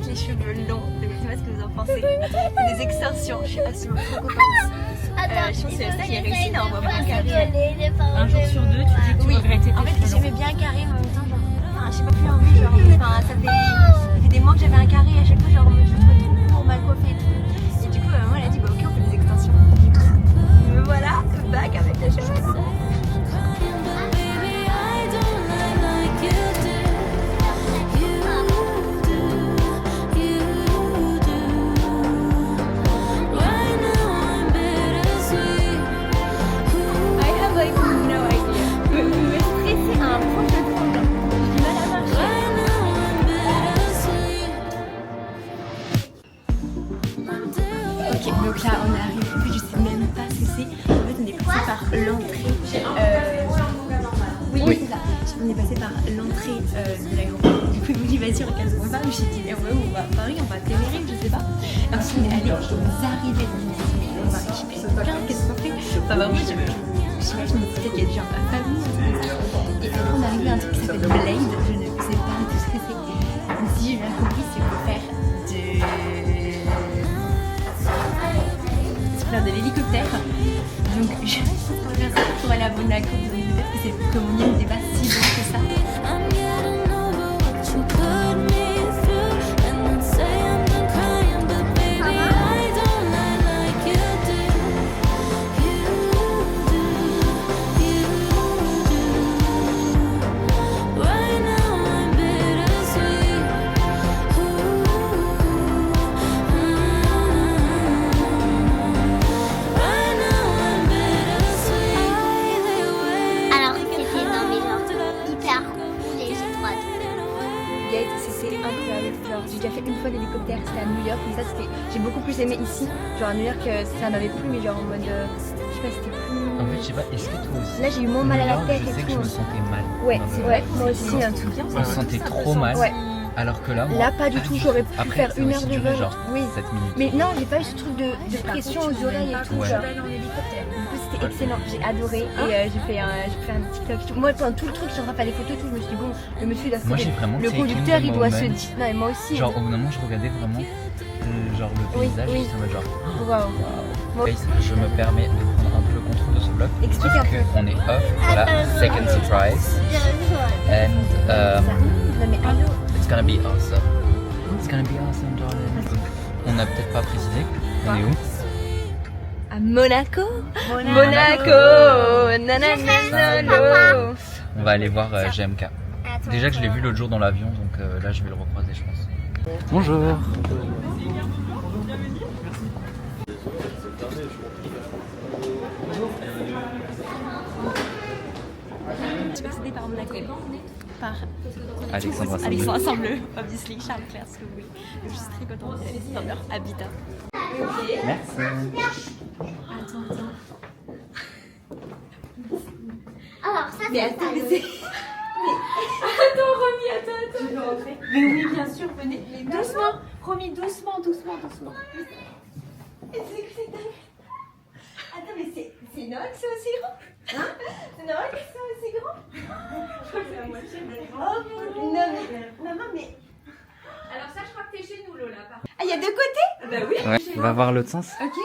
les cheveux longs. Je sais pas ce que vous en pensez. Des extensions, je suis absolument trop contente. Je pense que ça, il est réussi, non, on va pas carré. Un jour sur deux, tu dis que tu regrettais En tes fait, cheveux j'aimais bien carré, mais en même temps, genre, enfin, j'ai pas plus envie, genre, enfin, ça fait des mois que j'avais un carré, à chaque fois, genre, je me trouvais trop court, mal coiffé et tout. Et du coup, maman, elle a dit, bah ok, on fait des extensions. Me voilà, back avec les cheveux. Ok, donc là on est arrivé, en fait je sais même pas ce que c'est. En fait on est passé par l'entrée. Oui, c'est ça. On est passé par l'entrée de l'aéroport. Du coup il me dit vas-y regarde ce qu'on va. Je me suis dit ouais on va à Paris, on va à Tenerife, je sais pas. Ensuite on est allé aux arrivées de l'université. On va récupérer plein, qu'est-ce qu'on fait. Enfin bah moi je me dis peut-être qu'il y a des gens à ma famille. Et après on est arrivé à un truc qui s'appelle Blade, je ne sais pas tout ce que c'est. Mais si j'ai bien compris c'est pour faire de l'hélicoptère. Donc je suis pour aller à Monaco. Peut-être que c'est que mon île n'était pas si bon que ça. C'était incroyable, genre j'ai déjà fait une fois l'hélicoptère, c'était à New York, mais ça c'était, j'ai beaucoup plus aimé ici, genre à New York ça m'avait plu mais genre en mode, je sais pas c'était plus... En fait je sais pas, est-ce que toi aussi? Là j'ai eu moins mal à la tête je sais et que je tout. me sentais mal. Ouais, moi aussi un truc. Je me sentais trop mal, ouais. Alors que là, moi, là pas du tout, j'aurais pu après, faire une heure de vol. Genre oui. 7 minutes. Mais non, j'ai pas eu ce truc de pression aux oreilles et tout. Ouais. Genre. C'était excellent, j'ai adoré et j'ai fait un TikTok. Moi pendant tout le truc, j'étais en train de faire des photos et tout, je me suis dit bon, le monsieur doit se Moi j'ai vraiment le conducteur il doit se dire. Non mais moi aussi. Genre au bout d'un moment je regardais vraiment genre le paysage et j'étais en mode genre waouh. Je me permets de prendre un peu le contrôle de ce vlog. Explique un peu. On est off pour la second surprise. And non mais allô. it's gonna be awesome. It's gonna be awesome darling. On n'a peut-être pas précisé. On est où? À Monaco. Monaco. Nanana. On va aller voir GMK. Déjà que je l'ai vu l'autre jour dans l'avion, donc là je vais le recroiser je pense. Bonjour. Je suis possédée par Monaco. Par Alexandre Assembleux, obviously, Charles Clair, ce que vous voulez. Je suis très contente d'être dans leur habitat. Merci. Attends. Alors ça Mais attends, mais c'est... Attends, Romy, attends. Tu veux rentrer? Mais oui, bien sûr, venez. Mais doucement, Romy, doucement. C'est dingue. Attends, mais c'est normal que c'est aussi grand? Hein? C'est normal que c'est aussi grand? Je crois que c'est la moitié de oh, non, mais... Alors ça, je crois que t'es chez nous, Lola. Ah, il y a deux côtés? Bah oui. Ouais, on va voir l'autre sens. Ok.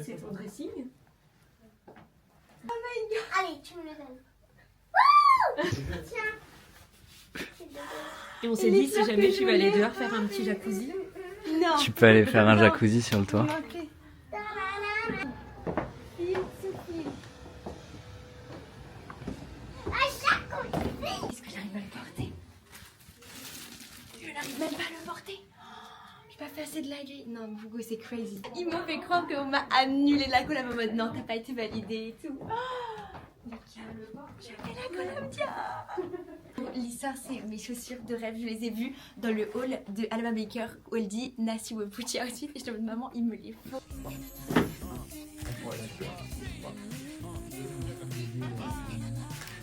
C'est ton dressing? Oh my god! Allez, tu me le donnes. Tiens. Et on s'est dit, si jamais tu vas aller dehors faire un petit jacuzzi. Non! Tu peux aller faire un jacuzzi sur le toit. Est-ce que j'arrive à le porter? Je n'arrive même pas à le porter! J'ai pas fait assez de la grille. Non, Hugo, c'est crazy. Ils m'ont fait croire qu'on m'a annulé la collab en mode non, t'as pas été validée et tout. J'ai fait la Columbia. L'histoire, c'est mes chaussures de rêve. Je les ai vues dans le hall de Alma Baker où elle dit Nasi Wapuchi outfit. Et je te demande, maman, il me les faut.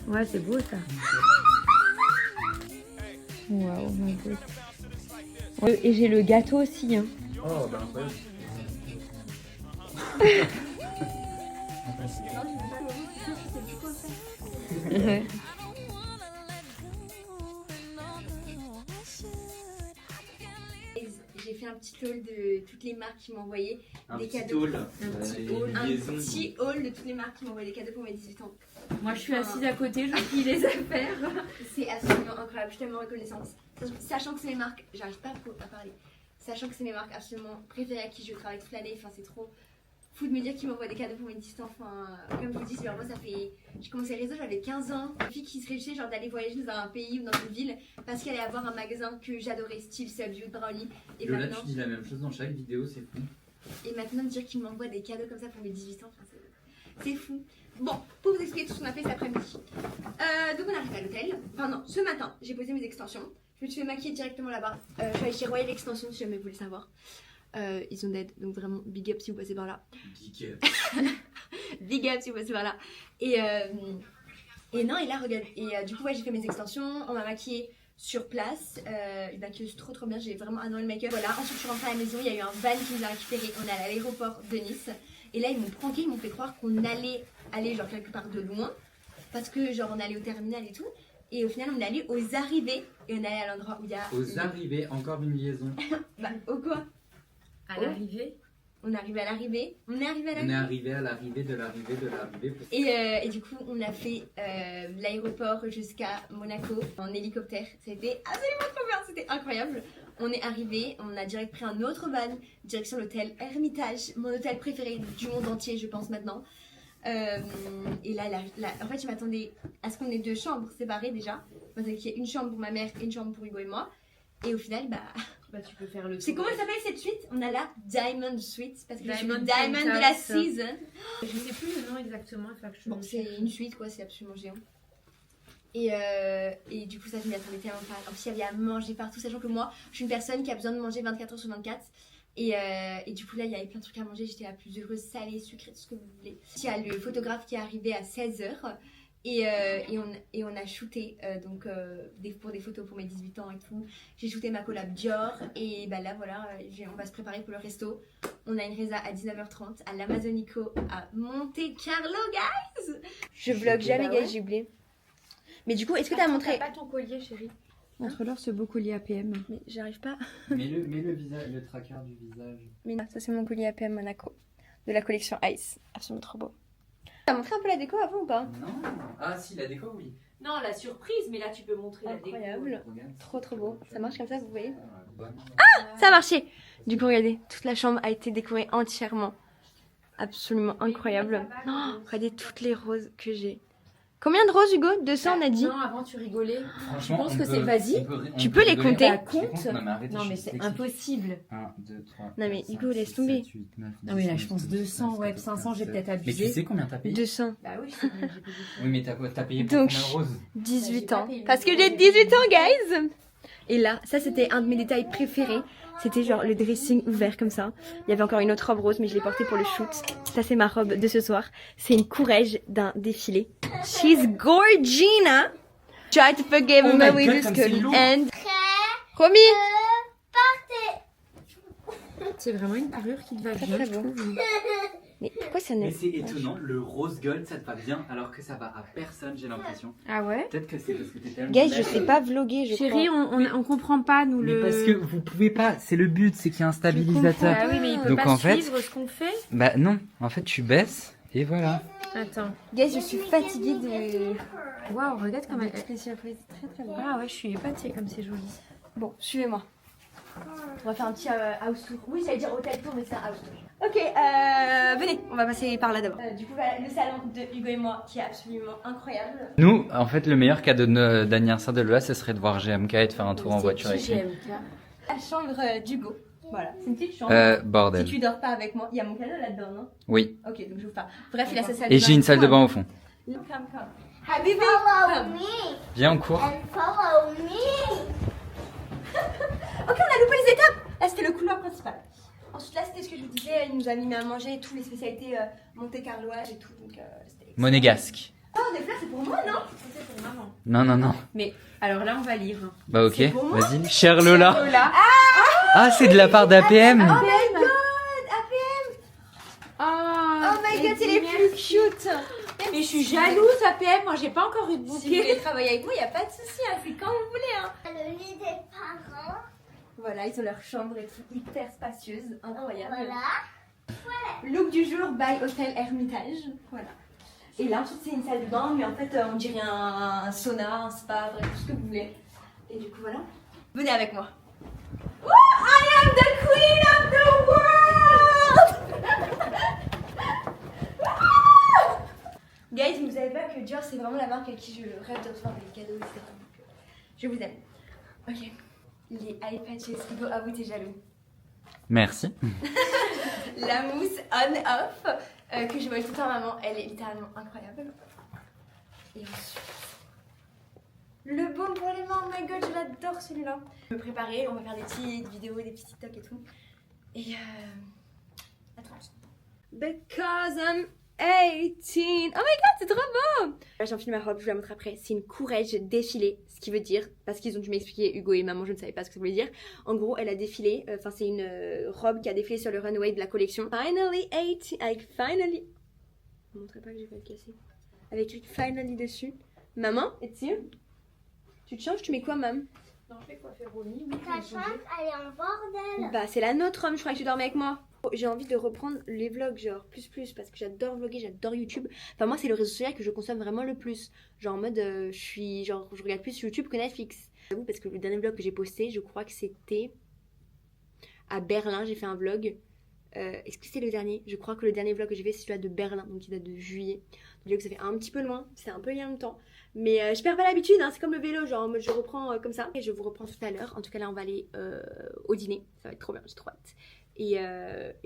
Ouais, c'est beau ça. Waouh, my god. Et j'ai le gâteau aussi. Hein. Oh, bah incroyable. Ouais. J'ai fait un petit haul de toutes les marques qui m'ont envoyé des petit cadeaux. haul. Petit haul de toutes les marques qui m'ont envoyé des cadeaux pour mes 18 ans. Moi, je suis assise à côté, je plie les affaires. C'est absolument incroyable, je suis tellement reconnaissante. Sachant que c'est mes marques, j'arrive pas à parler. Sachant que c'est mes marques absolument préférées à qui je travaille toute l'année, enfin c'est trop fou de me dire qu'ils m'envoient des cadeaux pour mes 18 ans. Enfin, comme je vous dis, genre, moi ça fait. J'ai commencé les réseaux, j'avais 15 ans. Une fille qui se réjouissait genre d'aller voyager dans un pays ou dans une ville parce qu'elle allait avoir un magasin que j'adorais, style Subdued Brownie. Et Lola, maintenant, tu dis la même chose dans chaque vidéo, c'est fou. et maintenant de dire qu'ils m'envoient des cadeaux comme ça pour mes 18 ans, enfin, c'est fou. Bon, pour vous expliquer tout ce qu'on a fait cet après-midi. Donc on arrive à l'hôtel. Enfin non, ce matin, j'ai posé mes extensions. Je me suis fait maquiller directement là-bas. Je suis allée chez Royal Extension si jamais vous voulez savoir. Ils ont d'aide, donc vraiment big up si vous passez par là. Big up. Big up si vous passez par là. Et non, et là, regarde. Et du coup, ouais, j'ai fait mes extensions. On m'a maquillée sur place. Une maquilleuse trop bien. J'ai vraiment adoré le make-up. Voilà, ensuite je suis rentrée à la maison. Il y a eu un van qui nous a récupérés. On est allé à l'aéroport de Nice. Et là, ils m'ont pranké. Ils m'ont fait croire qu'on allait aller genre quelque part de loin. Parce que genre on allait au terminal et tout. Et au final, on est allé aux arrivées. Et on est allé à l'endroit où il y a. Aux arrivées, encore une liaison. Bah, au quoi? À l'arrivée. On est arrivé à l'arrivée. On est arrivé à On est l'arrivée. arrivé à l'arrivée de l'arrivée de l'arrivée. Et du coup, on a fait l'aéroport jusqu'à Monaco en hélicoptère. C'était absolument trop bien, c'était incroyable. On est arrivé, on a direct pris un autre van, direction l'hôtel Hermitage, mon hôtel préféré du monde entier, je pense maintenant. Et là, en fait, je m'attendais à ce qu'on ait 2 chambres séparées déjà. Je m'attendais qu'il y ait une chambre pour ma mère et une chambre pour Hugo et moi. Et au final, Bah, tu peux faire le c'est comment elle s'appelle cette suite? On a la Diamond Suite parce que je suis Diamond le Diamond de la Penthouse. season. Je sais plus le nom exactement. Il faut que je Bon, me c'est cherche. une suite quoi, c'est absolument géant. Et du coup, ça, je m'y attendais tellement pas. En plus, il y avait à manger partout, sachant que moi, je suis une personne qui a besoin de manger 24 heures sur 24. Et du coup, là, il y avait plein de trucs à manger. J'étais la plus heureuse, salée, sucrée, tout ce que vous voulez. Il y a le photographe qui est arrivé à 16h. Et on a shooté pour des photos pour mes 18 ans et tout. J'ai shooté ma collab Dior. Et bah là, voilà, on va se préparer pour le resto. On a une résa à 19h30 à l'Amazonico à Monte Carlo, guys. Je vlog jamais, Bah ouais. guys, j'ai oublié. Mais du coup, est-ce que t'as montré... T'as pas ton collier, chérie? Montre-leur ce beau collier APM. Mais j'arrive pas. Mets le visage, le tracker du visage. Mais non, ça c'est mon collier APM Monaco. De la collection Ice. Absolument trop beau. T'as montré un peu la déco avant ou pas? Non. Ah si, la déco, oui. Non, la surprise, mais là tu peux montrer la déco. Incroyable. Regarde. Trop beau. Ça marche comme ça, vous voyez? Bonne. Ça a marché. Du coup, regardez, toute la chambre a été décorée entièrement. Absolument incroyable. Oh, regardez toutes les roses que j'ai. Combien de roses, Hugo? 200, on a dit. Non, avant tu rigolais. Franchement, pense on que peut- c'est vas-y. on peut- on Tu peut peux les rigoler. compter. Bah, Tu les compte. comptes? Non mais arrête, Non, je mais suis c'est dyslexique. impossible. 1, 2, 3, Non, mais 4, Hugo, 5, laisse 6, tomber. 7, 8, 9, 10, Non, mais là 11, je pense 200, ouais, 500, j'ai peut-être Mais tu abusé. sais combien t'as payé? 200. Bah oui, c'est vrai, j'ai payé ça. Oui, mais t'as payé pour Donc, combien de roses? 18 J'ai pas ans. payé Parce que le j'ai rose. 18 ans, guys. Et là, ça c'était un de mes détails préférés. C'était genre le dressing ouvert comme ça. Il y avait encore une autre robe rose, mais je l'ai portée pour le shoot. Ça c'est ma robe de ce soir. C'est une courage d'un défilé. She's Gorgina. Try to forgive Oh me my with God, the comme skirt. c'est lourd. And... Romy. C'est vraiment une parure qui te va bien, très je beau. trouve. Mais pourquoi ça Mais ne... c'est étonnant, le rose gold ça te va bien alors que ça va à personne, j'ai l'impression. Ah ouais? Peut-être que c'est parce que t'es tellement. Guys, je sais pas vlogger, je Chérie, crois. on comprend pas, nous, Mais le... parce que vous pouvez pas, c'est le but, c'est qu'il y a un stabilisateur. Ah oui, mais il peut Donc, pas en fait- suivre ce qu'on fait. Bah non, en fait tu baisses et voilà. Attends. Guys, je suis fatiguée de... Waouh, regarde comme elle... Toutes les surprises. Très très beau. Ah ouais, je suis épatée comme c'est joli. Bon, suivez-moi. On va faire un petit house tour. Oui, j'allais dire hôtel tour, mais c'est un house tour. Ok, venez, on va passer par là d'abord. Du coup, voilà, le salon de Hugo et moi qui est absolument incroyable. Nous, en fait, le meilleur cadeau d'anniversaire de Lola, ce serait de voir GMK et de faire un tour en voiture avec lui. La chambre d'Hugo. Voilà, c'est une petite chambre. Si Bordel. tu dors pas avec moi, il y a mon cadeau là-dedans, non? Oui. Ok, donc je vous pas. Bref, il a sa salle Et j'ai une salle de bain au fond. Come. Habibi, Follow come. me Viens en cours. and follow me. Ok, on a loupé les étapes. Là, c'était le couloir principal. Ensuite, là, c'était ce que je vous disais. Il nous a mis à manger toutes les spécialités Monte Carloises et tout. Donc, c'était... Monégasque. Oh, des fleurs, c'est pour moi, non? C'est pour maman. Non, non, non. Mais alors là, on va lire. Bah ok, C'est pour moi vas-y. Chère Lola. Lola. Ah, Ah, c'est de la part d'APM. Oh my god, APM. Oh my god, c'est les plus cute. Mais je suis jalouse, APM, moi j'ai pas encore eu de Si vous bouquet. voulez travailler avec moi, il n'y a pas de souci, hein, c'est quand vous voulez. Hein. Le lit des parents. Voilà, ils ont leur chambre et tout, hyper spacieuse, incroyable. Voilà. Look du jour by Hôtel Hermitage. Voilà. Et là, ensuite, c'est une salle de bain, mais en fait, on dirait un sauna, un spa, bref, tout ce que vous voulez. Et du coup, voilà. Venez avec moi. Oh, I am the queen of the world! Guys, vous savez pas que Dior, c'est vraiment la marque à qui je rêve de recevoir des cadeaux, etc. Donc, je vous aime. Ok. Les eye patches, Ivo, avoue, t'es jaloux. Merci. La mousse on-off que je vois tout le temps à maman, elle est littéralement incroyable. Et ensuite, le baume pour les mains, oh my god, je l'adore celui-là. Je vais me préparer, on va faire des petites vidéos, des petits TikTok et tout. Et attends. Because I'm 18. Oh my god, c'est trop beau! Là, j'enfile ma robe, je vous la montre après. C'est une courage défilée, ce qui veut dire, parce qu'ils ont dû m'expliquer, Hugo et maman, je ne savais pas ce que ça voulait dire. En gros, elle a défilé, enfin, c'est une robe qui a défilé sur le runway de la collection. Finally 18, like finally. Je ne montrerai pas que j'ai pas le casser. Avec écrit finally dessus. Maman, it's you? Tu te changes, tu mets quoi, maman? Non, je vais coiffer Romy. Ta chambre, elle est en bordel. Bah, c'est la nôtre, homme, je crois que tu dormais avec moi. J'ai envie de reprendre les vlogs, genre plus, parce que j'adore vlogger, j'adore YouTube. Enfin, moi, c'est le réseau social que je consomme vraiment le plus. Genre en mode, je regarde plus YouTube que Netflix. J'avoue, parce que le dernier vlog que j'ai posté, je crois que c'était à Berlin, j'ai fait un vlog. Est-ce que c'est le dernier? Je crois que le dernier vlog que j'ai fait, c'est celui-là de Berlin, donc il date de juillet. Donc ça fait un petit peu loin, c'est un peu lié en même temps. Mais je perds pas l'habitude, hein, c'est comme le vélo, genre en mode je reprends comme ça. Et je vous reprends tout à l'heure. En tout cas, là, on va aller au dîner. Ça va être trop bien, j'ai trop hâte. Et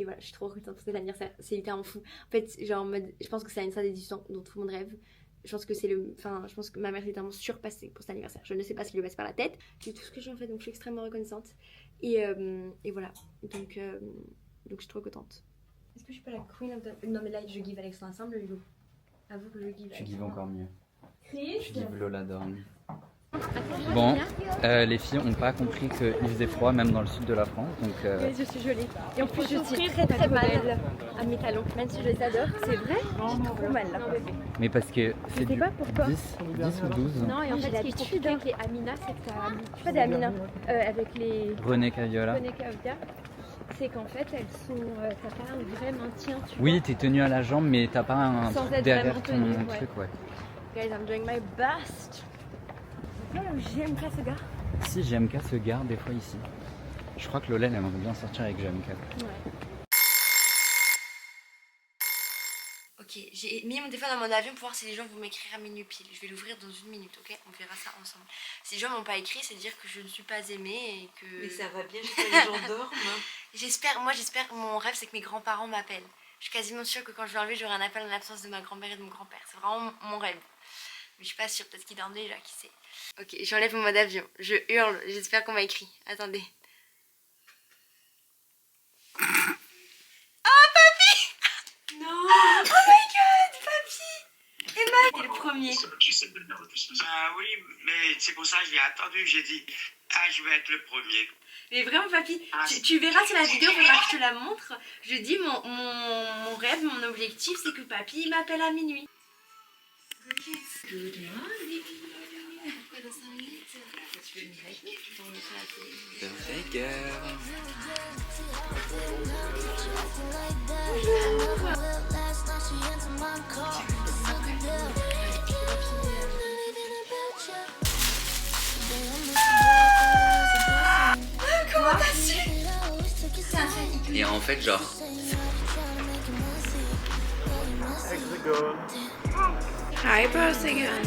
voilà, je suis trop contente pour cet anniversaire. C'est littéralement fou. En fait, genre en mode, je pense que c'est l'anniversaire des 18 ans dont tout le monde rêve. Je pense que c'est le. Enfin, je pense que ma mère est littéralement surpassée pour cet anniversaire. Je ne sais pas ce qui lui passe par la tête. C'est tout ce que j'ai en fait, donc je suis extrêmement reconnaissante. Et voilà. Donc je suis trop contente. Est-ce que je suis pas la queen of the... Non, mais là, je give Alexandre ensemble, Hugo. Avoue que je give. Tu gives encore mieux. Chris. Tu gives Lola Dorn. Bon, les filles n'ont pas compris qu'il faisait froid même dans le sud de la France, donc Je suis gelée. Et en plus, je suis très mal à mes talons. Même si je les adore, c'est vrai, j'ai trop mal là. mais parce que c'est du pas pourquoi. 10 ou 12. Non, et en fait, ce qui est compliqué avec les Amina, c'est que t'as... Pas des Amina, avec les René Caviola. René Cavia, c'est qu'en fait, elles sont... t'as pas un vrai maintien, tu vois. Oui, t'es tenue à la jambe, mais t'as pas un Sans truc être derrière vraiment ton tenue, ouais. truc, ouais. Guys, I'm doing my best. J'aime pas ce gars. Si JMK se gare des fois ici. Je crois que Lola elle aimerait bien sortir avec JMK. Ouais. Ok, j'ai mis mon téléphone dans mon avion pour voir si les gens vont m'écrire à minuit pile. Je vais l'ouvrir dans 1 minute, ok? On verra ça ensemble. Si les gens m'ont pas écrit, c'est dire que je ne suis pas aimée et que... Mais ça va bien, je crois que les gens dorment. J'espère, mon rêve c'est que mes grands-parents m'appellent. Je suis quasiment sûre que quand je vais enlever, j'aurai un appel en l'absence de ma grand-mère et de mon grand-père. C'est vraiment mon rêve. Mais je suis pas sûre, peut-être qu'ils dorment déjà, qui sait. Ok, j'enlève mon mode avion. Je hurle, j'espère qu'on m'a écrit. Attendez. Oh, papy! Non! Oh my god, papy! Emma, c'est le premier. Ah oui, mais c'est pour ça que j'ai attendu, j'ai dit, ah, je vais être le premier. Mais vraiment, papy, tu verras sur la vidéo, il faudra que je te la montre. Je dis, mon rêve, mon objectif, c'est que papy m'appelle à minuit. Good morning. Dans 5 minutes. Tu veux une règle pour me faire la télé? Comment t'as su? C'est un fait. Et en fait, genre. Hi, birthday girl.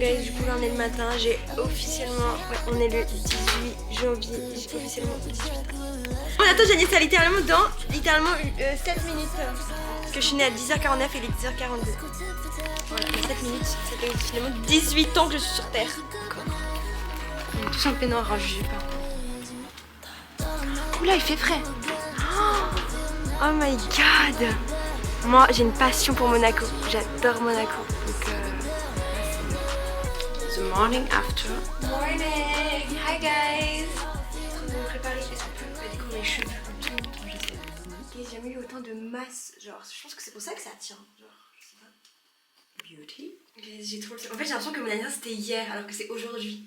Guys, du coup là on est le matin, j'ai officiellement, on est le 18 janvier, j'ai officiellement 18 ans. On attend Janice, ça littéralement dans 7 minutes. Parce que je suis née à 10h49 et il est 10h42. Voilà, 7 minutes, ça fait officiellement 18 ans que je suis sur Terre. Encore. On est tous un peu noirs, je sais pas. Oula, il fait frais. Oh my god. Moi, j'ai une passion pour Monaco. J'adore Monaco. Donc, the morning after. Morning. Hi guys. Paris, est-ce qu'on peut découvrir mes cheveux? J'ai jamais eu autant de masse, genre je pense que c'est pour ça que ça tient, genre je sais pas. Beauty. J'ai trop... En fait j'ai l'impression que mon anniversaire c'était hier alors que c'est aujourd'hui.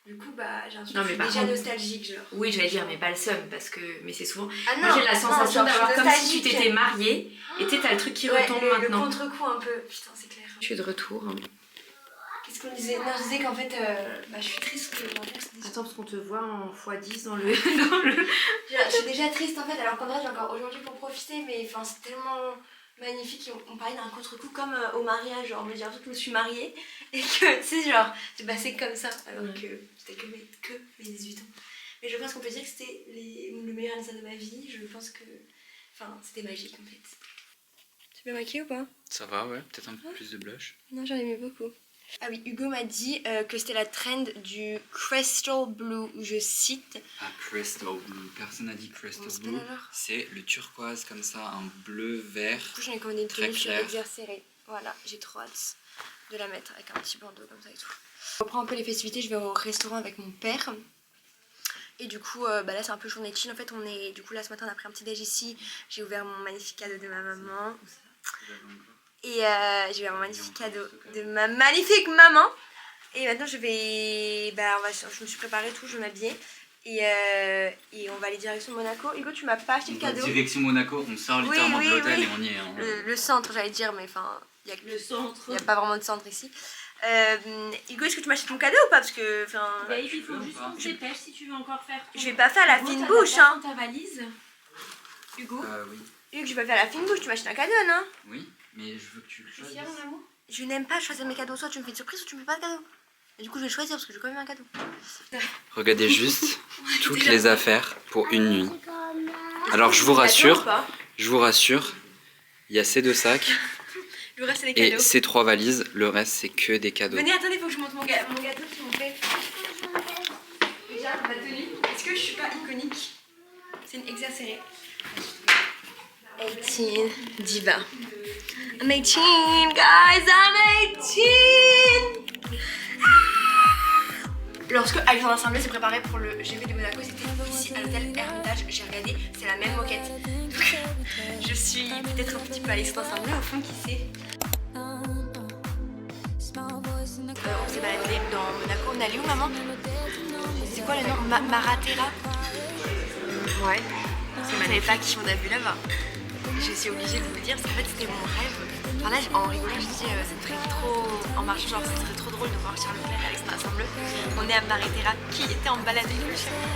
Du coup bah j'ai l'impression que je suis déjà nostalgique genre. Oui j'allais dire mais pas le seum parce que mais c'est souvent... Ah non, moi j'ai la sensation d'avoir comme si tu t'étais nostalgique. mariée et t'as le truc qui Ouais, retombe le maintenant. contre-coup un peu, putain c'est clair. Je suis de retour. Qu'est-ce qu'on disait? Non je disais qu'en fait bah, je suis triste que mon père se dise. Attends parce qu'on te voit en x10 dans le... Je suis déjà triste en fait alors qu'en vrai j'ai encore aujourd'hui pour profiter mais enfin c'est tellement magnifique. On parlait d'un contre-coup comme au mariage, genre j'ai l'impression que je me suis mariée et que tu sais genre c'est passé comme ça alors que c'était que mes 18 ans. Mais je pense qu'on peut dire que c'était le meilleur anniversaire de ma vie. Je pense que enfin c'était magique en fait. Tu peux maquiller ou pas? Ça va, ouais, peut-être un peu plus de blush. Non j'en aimais beaucoup. Ah oui, Hugo m'a dit que c'était la trend du Crystal Blue, je cite. Ah, Crystal Blue, personne n'a dit Crystal c'est Blue. pas alors. C'est le turquoise comme ça, un bleu vert. Du coup j'en ai commandé une Très tenue sur clair. Exercéré. Voilà, j'ai trop hâte de la mettre avec un petit bandeau comme ça et tout. Je reprends un peu les festivités, je vais au restaurant avec mon père. Et du coup, bah là c'est un peu journée chill. En fait, du coup là ce matin on a pris un petit déj ici. J'ai ouvert mon magnifique cadeau de ma maman. Et j'ai eu un magnifique cadeau de ma magnifique maman. Et maintenant je vais... je me suis préparée tout, je vais m'habiller. Et on va aller direction Monaco. Hugo, tu m'as pas acheté le cadeau? Direction Monaco, on sort littéralement de l'hôtel et on y est. Hein. Le centre, j'allais dire, mais enfin... Il n'y a pas vraiment de centre ici. Hugo, est-ce que tu m'achètes mon cadeau ou pas? Parce que... Bah, il faut juste qu'on se dépêche si tu veux encore faire... Je vais pas faire la fine bouche, hein. ta valise. Hugo, Oui. Hugo, je vais pas faire la fine bouche, tu m'achètes un cadeau, non? Oui, mais je veux que tu le choisisses. mon amour. Je n'aime pas choisir mes cadeaux, soit tu me fais une surprise, soit tu me fais pas de cadeau. Et du coup, je vais choisir parce que j'ai quand même un cadeau. Regardez juste toutes les affaires pour une nuit. Alors je vous rassure, il y a ces 2 sacs Le reste, c'est les et cadeaux. ces 3 valises, le reste c'est que des cadeaux. Venez, attendez, faut que je monte mon gâteau s'il vous plaît. Déjà, ma tenue. Est-ce que je suis pas iconique? C'est une exagérée. 18 diva. I'm 18, guys, I'm 18! Lorsque Alexandre Assemblée s'est préparé pour le GP de Monaco, c'était ici à l'hôtel Hermitage. J'ai regardé, c'est la même moquette. Donc, je suis peut-être un petit peu Alexandre Assemblée au fond, qui sait. On s'est baladé dans Monaco. On est allé où, maman? C'est quoi le nom? Maratera? Ouais. Vous savez pas qui on a vu là-bas. Je suis obligée de vous le dire, parce qu'en fait c'était mon rêve. Enfin là, en rigolant, je dis ça serait trop... En marchant, genre, ça serait trop drôle de voir Charles Leclerc et Alexandre Assemblée. On est à Maratera, qui était en balade avec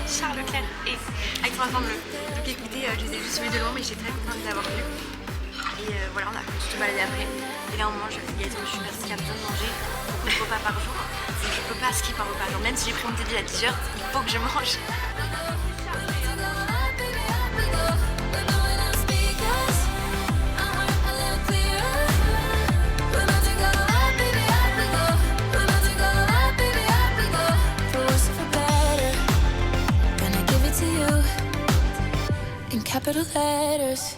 Charles Leclerc et Alexandre Assemblée. Donc écoutez, je les ai juste vus de loin, mais j'étais très contente de les avoir vus. Et voilà, on a continué de balader après. Et là, on mange des gâteaux de sucre, parce qu'il y a besoin de manger beaucoup de repas par jour. Donc je peux pas skipper un repas. Alors même si j'ai pris mon déjeuner à 10h, il faut que je mange. Capital letters.